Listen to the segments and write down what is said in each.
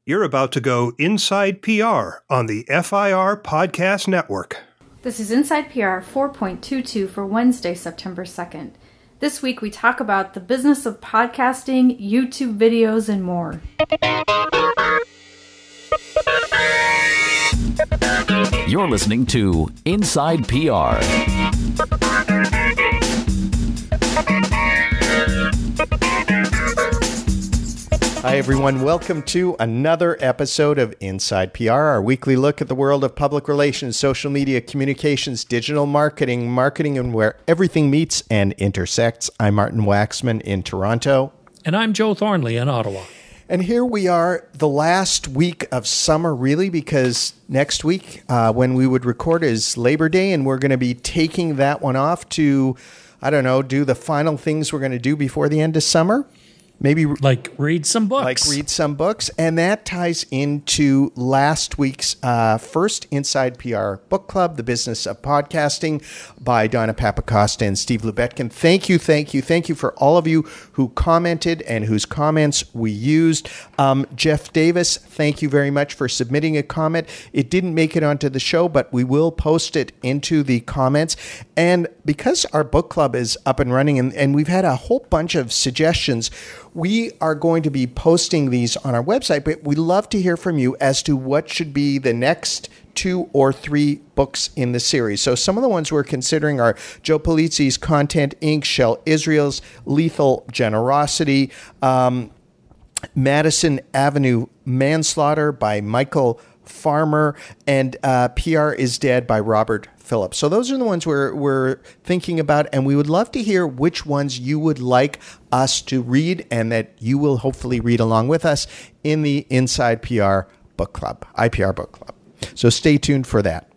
You're about to go Inside PR on the FIR Podcast Network. This is Inside PR 422 for Wednesday, September 2nd. This week we talk about the business of podcasting, YouTube videos, and more. You're listening to Inside PR. Hi, everyone. Welcome to another episode of Inside PR, our weekly look at the world of public relations, social media, communications, digital marketing, and where everything meets and intersects. I'm Martin Waxman in Toronto. And I'm Joe Thornley in Ottawa. And here we are, the last week of summer, really, because next week, when we would record, is Labor Day, and we're going to be taking that one off to, do the final things we're going to do before the end of summer. Maybe like read some books. And that ties into last week's first Inside PR book club, The Business of Podcasting, by Donna Papacosta and Steve Lubetkin. Thank you for all of you who commented and whose comments we used. Jeff Davis, thank you very much for submitting a comment. It didn't make it onto the show, but we will post it into the comments. And because our book club is up and running, and we've had a whole bunch of suggestions, we are going to be posting these on our website, but we'd love to hear from you as to what should be the next 2 or 3 books in the series. So some of the ones we're considering are Joe Pulizzi's Content Inc., Shell Israel's Lethal Generosity, Madison Avenue Manslaughter by Michael Farmer, and PR is Dead by Robert Phillips. So those are the ones we're thinking about, and we would love to hear which ones you would like us to read and that you will hopefully read along with us in the Inside PR Book Club, IPR Book Club. So stay tuned for that.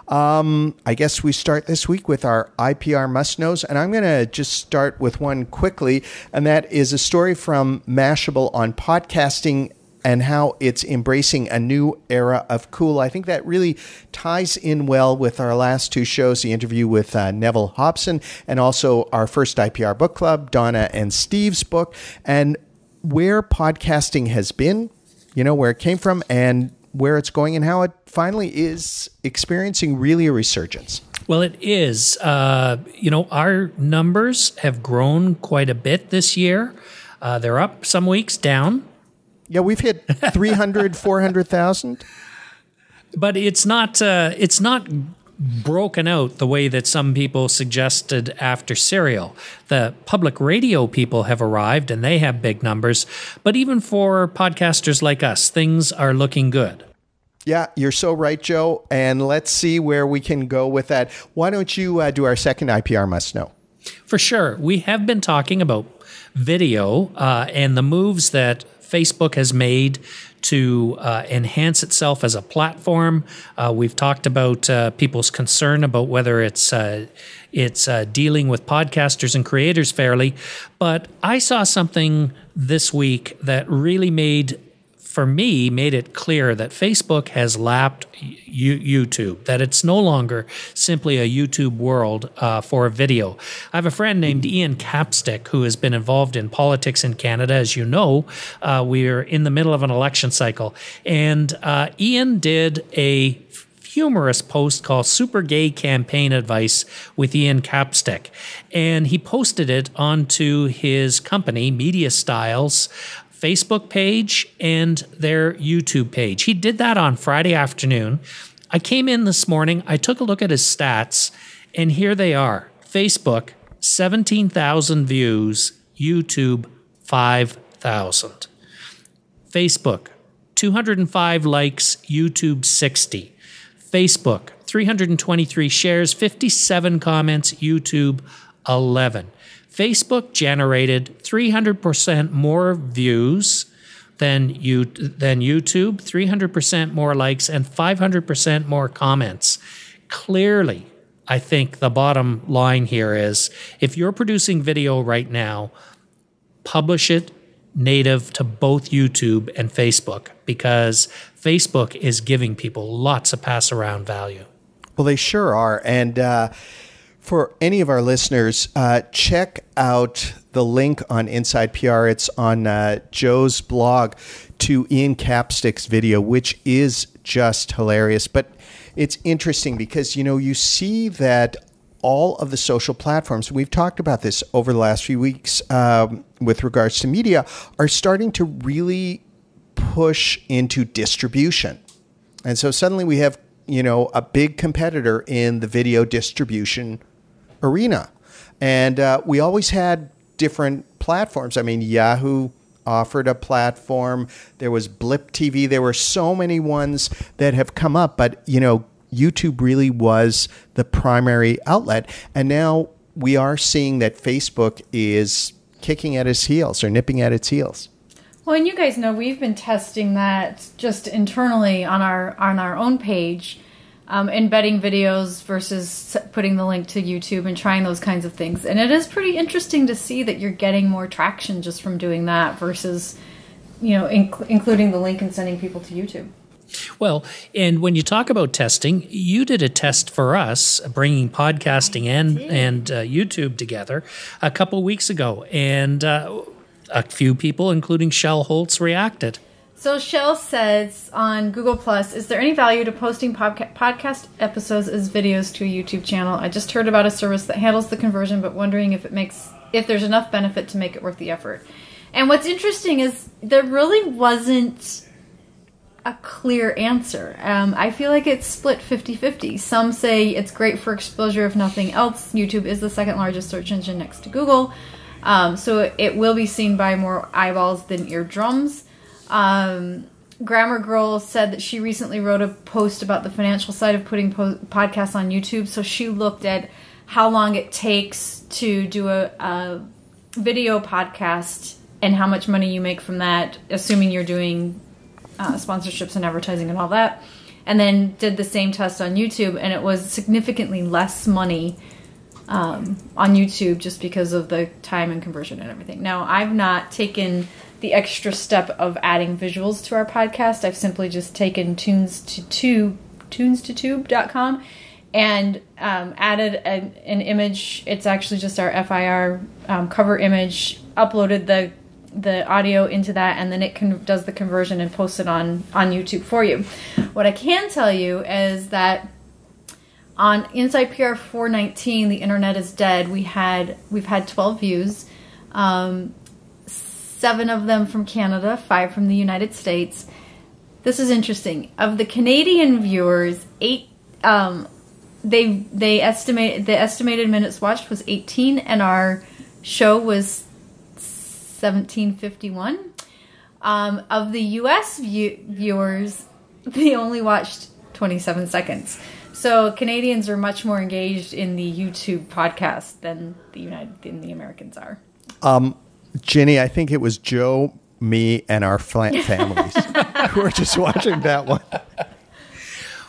I guess we start this week with our IPR must-knows, and I'm going to just start with one quickly, and that is a story from Mashable on podcasting and how it's embracing a new era of cool. I think that really ties in well with our last 2 shows, the interview with Neville Hobson, and also our first IPR book club, Donna and Steve's book, and where podcasting has been, where it came from, and where it's going, and how it finally is experiencing really a resurgence. Well, it is. Our numbers have grown quite a bit this year. They're up some weeks, down. Yeah, we've hit 300, 400,000. But it's not broken out the way that some people suggested after Serial. The public radio people have arrived and they have big numbers. But even for podcasters like us, things are looking good. Yeah, you're so right, Joe. And let's see where we can go with that. Why don't you do our second IPR Must Know? For sure. We have been talking about video and the moves that Facebook has made to enhance itself as a platform. We've talked about people's concern about whether it's dealing with podcasters and creators fairly. But I saw something this week that really made it clear that Facebook has lapped YouTube, that it's no longer simply a YouTube world for a video. I have a friend named Ian Capstick who has been involved in politics in Canada. As you know, we're in the middle of an election cycle. And Ian did a humorous post called Super Gay Campaign Advice with Ian Capstick. And he posted it onto his company, Media Styles, Facebook page and their YouTube page. He did that on Friday afternoon. I came in this morning, I took a look at his stats, and here they are. Facebook, 17,000 views. YouTube, 5,000. Facebook, 205 likes. YouTube, 60. Facebook, 323 shares, 57 comments. YouTube, 11. Facebook generated 300% more views than YouTube, 300% more likes, and 500% more comments. Clearly, I think the bottom line here is if you're producing video right now, publish it native to both YouTube and Facebook, because Facebook is giving people lots of pass-around value. Well, they sure are. And For any of our listeners, check out the link on Inside PR. It's on Joe's blog to Ian Capstick's video, which is just hilarious. But it's interesting because, you see that all of the social platforms, we've talked about this over the last few weeks with regards to media, are starting to really push into distribution. And so suddenly we have, a big competitor in the video distribution arena. And we always had different platforms. I mean, Yahoo offered a platform. There was Blip TV. There were so many ones that have come up. But, YouTube really was the primary outlet. And now we are seeing that Facebook is kicking at its heels or nipping at its heels. Well, and you guys know we've been testing that just internally on our own page, embedding videos versus putting the link to YouTube and trying those kinds of things. And it is pretty interesting to see that you're getting more traction just from doing that versus, including the link and sending people to YouTube. Well, and when you talk about testing, you did a test for us, bringing podcasting and YouTube together a couple weeks ago. And a few people, including Shell Holtz, reacted. So Shell says on Google+, is there any value to posting podcast episodes as videos to a YouTube channel? I just heard about a service that handles the conversion, but wondering if there's enough benefit to make it worth the effort. And what's interesting is there really wasn't a clear answer. I feel like it's split 50-50. Some say it's great for exposure if nothing else. YouTube is the second largest search engine next to Google. So it will be seen by more eyeballs than eardrums. Grammar Girl said that she recently wrote a post about the financial side of putting podcasts on YouTube. So she looked at how long it takes to do a video podcast and how much money you make from that, assuming you're doing sponsorships and advertising and all that. And then did the same test on YouTube, and it was significantly less money on YouTube just because of the time and conversion and everything. Now, I've not taken the extra step of adding visuals to our podcast. I've simply just taken tunestotube.com and added an image. It's actually just our FIR cover image, uploaded the audio into that, and then it does the conversion and posts it on YouTube for you. What I can tell you is that on Inside IPR422, the internet is dead. We've had 12 views, 7 of them from Canada, 5 from the United States. This is interesting. Of the Canadian viewers, 8 the estimated minutes watched was 18, and our show was 1751. Of the U.S. viewers, they only watched 27 seconds. So Canadians are much more engaged in the YouTube podcast than the Americans are. Ginny, I think it was Joe, me, and our families who were just watching that one.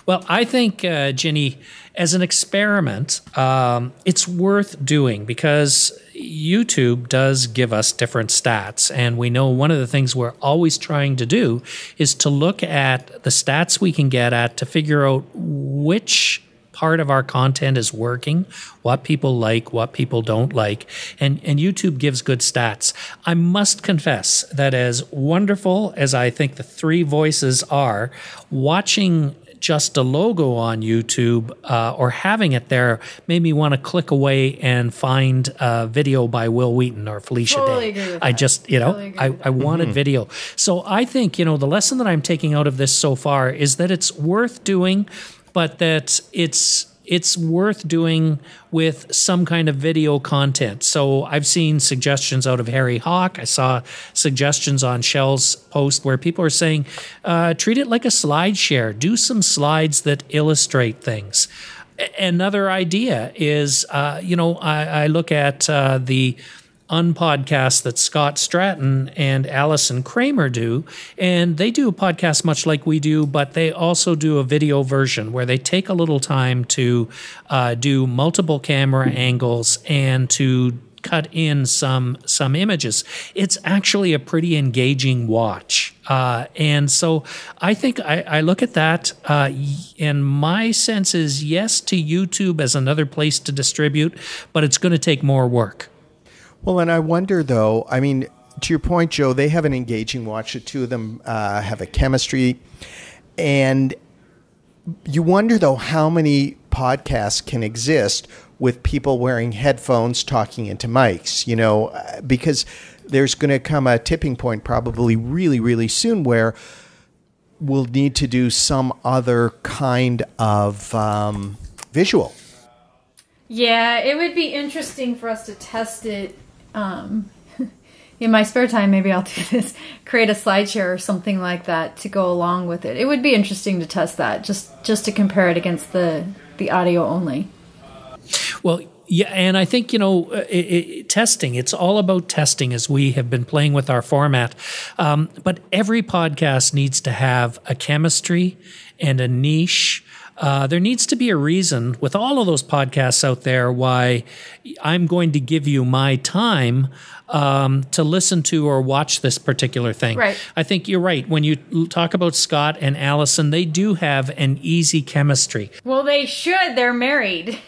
Well, I think, Ginny, as an experiment, it's worth doing because YouTube does give us different stats. And we know one of the things we're always trying to do is to look at the stats we can get at to figure out which part of our content is working, what people like, what people don't like, and YouTube gives good stats. I must confess that as wonderful as I think the three voices are, watching just a logo on YouTube or having it there made me want to click away and find a video by Will Wheaton or Felicia Totally Day. agree with I that. just, I wanted video. So I think, the lesson that I'm taking out of this so far is that it's worth doing, but that it's worth doing with some kind of video content. So I've seen suggestions out of Harry Hawk. I saw suggestions on Shell's post where people are saying, treat it like a slide share. Do some slides that illustrate things. Another idea is, I look at the Unpodcast that Scott Stratton and Allison Kramer do, and they do a podcast much like we do, but they also do a video version where they take a little time to do multiple camera angles and to cut in some images. It's actually a pretty engaging watch. And so I think I look at that, and my sense is yes to YouTube as another place to distribute, but it's going to take more work. Well, and I wonder, though, I mean, to your point, Joe, they have an engaging watch. The two of them have a chemistry. And you wonder, though, how many podcasts can exist with people wearing headphones talking into mics, you know, because there's going to come a tipping point probably really, really soon where we'll need to do some other kind of visual. Yeah, it would be interesting for us to test it. In my spare time, maybe I'll do this, create a slideshare or something like that to go along with it. It would be interesting to test that, just to compare it against the audio only. Well, yeah, and I think, you know, testing, it's all about testing as we have been playing with our format. But every podcast needs to have a chemistry and a niche. There needs to be a reason with all of those podcasts out there why I'm going to give you my time to listen to or watch this particular thing. Right. I think you're right. When you talk about Scott and Allison, they do have an easy chemistry. Well, they should. They're married.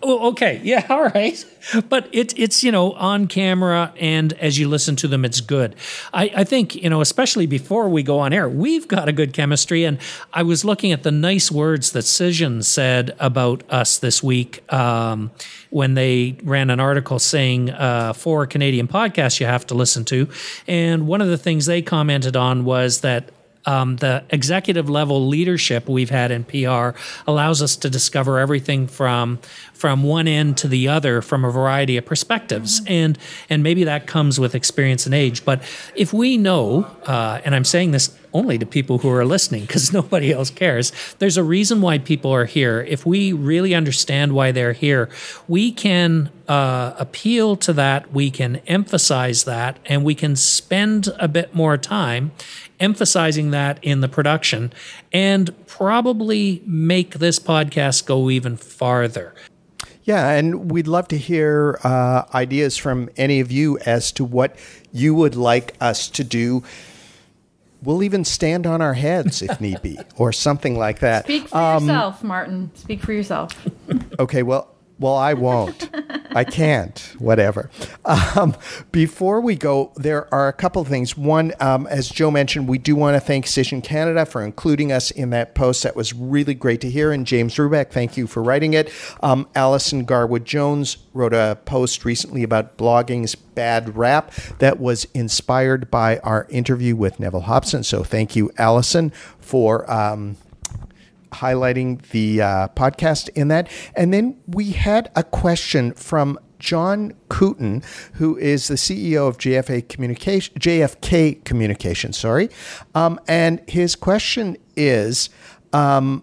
Oh, okay. Yeah. All right. But it's, you know, on camera, and as you listen to them, it's good. I think, you know, especially before we go on air, we've got a good chemistry. And I was looking at the nice words that Cision said about us this week when they ran an article saying 4 Canadian podcasts you have to listen to. And one of the things they commented on was that the executive level leadership we've had in PR allows us to discover everything from one end to the other from a variety of perspectives. And maybe that comes with experience and age. But if we know, and I'm saying this only to people who are listening because nobody else cares, there's a reason why people are here. If we really understand why they're here, we can appeal to that, we can emphasize that, and we can spend a bit more time emphasizing that in the production and probably make this podcast go even farther. Yeah, and we'd love to hear ideas from any of you as to what you would like us to do. We'll even stand on our heads if need be, or something like that. Speak for yourself, Martin. Speak for yourself. Okay, well, I won't. I can't. Whatever. Before we go, there are a couple of things. One, as Joe mentioned, we do want to thank Cision Canada for including us in that post. That was really great to hear. And James Rubeck, thank you for writing it. Alison Garwood-Jones wrote a post recently about blogging's bad rap that was inspired by our interview with Neville Hobson. So thank you, Alison, for highlighting the podcast in that. And then we had a question from John Cooten, who is the CEO of JFK Communications. And his question is, I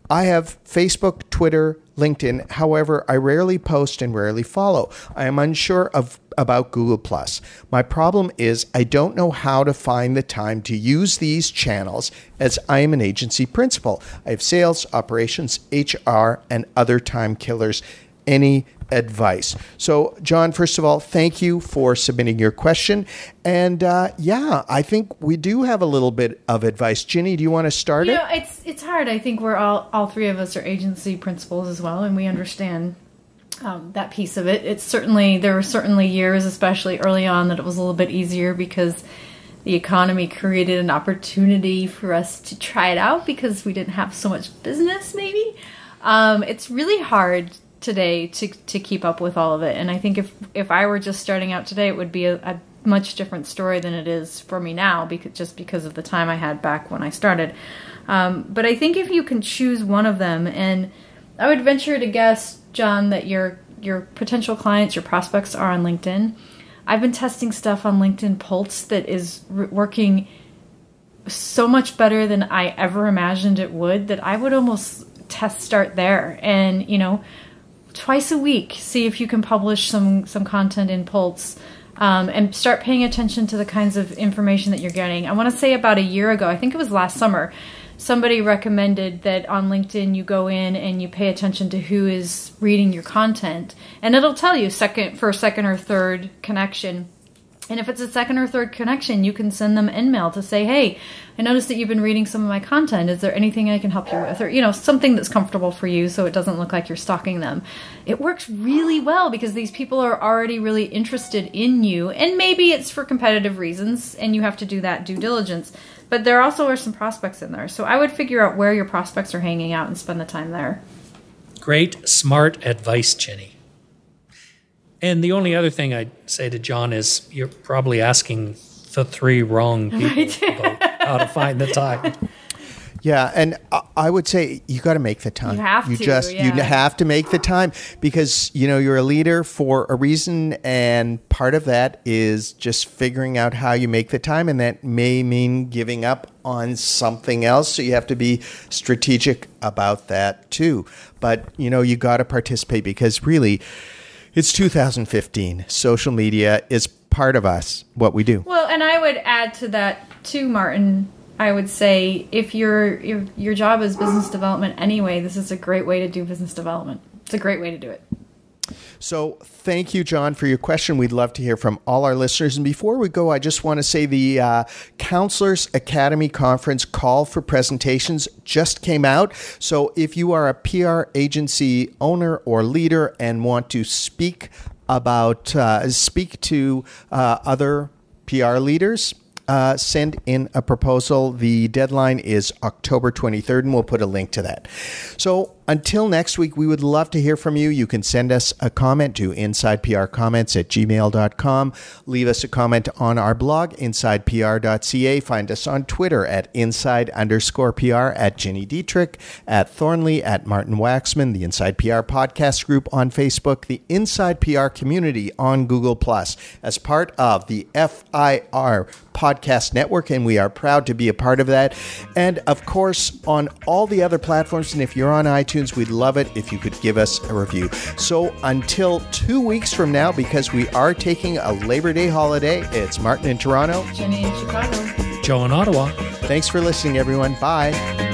have Facebook, Twitter, LinkedIn. However, I rarely post and rarely follow. I am unsure about Google+. My problem is I don't know how to find the time to use these channels as I am an agency principal. I have sales, operations, HR, and other time killers. Any advice? So, John, first of all, thank you for submitting your question. And I think we do have a little bit of advice. Ginny, do you want to start it? You know, it's hard. I think we're all three of us are agency principals as well, and we understand that piece of it. There were certainly years, especially early on, that it was a little bit easier because the economy created an opportunity for us to try it out because we didn't have so much business, maybe. It's really hard today to keep up with all of it. And I think if I were just starting out today, it would be a much different story than it is for me now, because of the time I had back when I started. But I think if you can choose one of them, and I would venture to guess, John, that your potential clients, your prospects are on LinkedIn. I've been testing stuff on LinkedIn Pulse that is working so much better than I ever imagined it would, that I would almost start there. And, you know, twice a week, see if you can publish some content in Pulse, and start paying attention to the kinds of information that you're getting. I want to say about a year ago, I think it was last summer, somebody recommended that on LinkedIn you go in and you pay attention to who is reading your content, and it'll tell you second or third connection. And if it's a second or third connection, you can send them an email to say, hey, I noticed that you've been reading some of my content. Is there anything I can help you with? Or, something that's comfortable for you so it doesn't look like you're stalking them. It works really well because these people are already really interested in you. And maybe it's for competitive reasons and you have to do that due diligence. But there also are some prospects in there. So I would figure out where your prospects are hanging out and spend the time there. Great, smart advice, Jenny. And the only other thing I'd say to John is you're probably asking the 3 wrong people about how to find the time. Yeah, and I would say you got to make the time. You have to. You have to make the time because you're a leader for a reason, and part of that is just figuring out how you make the time, and that may mean giving up on something else. So you have to be strategic about that too. But you got to participate because really, it's 2015. Social media is part of us, what we do. Well, and I would add to that too, Martin. I would say if your job is business development anyway, this is a great way to do business development. It's a great way to do it. So thank you, John, for your question. We'd love to hear from all our listeners. And before we go, I just want to say the Counselors Academy Conference call for presentations just came out. So if you are a PR agency owner or leader and want to speak to other PR leaders, send in a proposal. The deadline is October 23rd, and we'll put a link to that. So until next week, we would love to hear from you. You can send us a comment to insideprcomments@gmail.com. Leave us a comment on our blog, insidepr.ca. Find us on Twitter at inside_PR, at Ginny Dietrich, at Thornley, at Martin Waxman, the Inside PR podcast group on Facebook, the Inside PR community on Google+, as part of the FIR podcast network, and we are proud to be a part of that. And of course, on all the other platforms, and if you're on iTunes, we'd love it if you could give us a review. So until 2 weeks from now, because we are taking a Labor Day holiday, it's Martin in Toronto, Jenny in Chicago, Joe in Ottawa. Thanks for listening, everyone. Bye.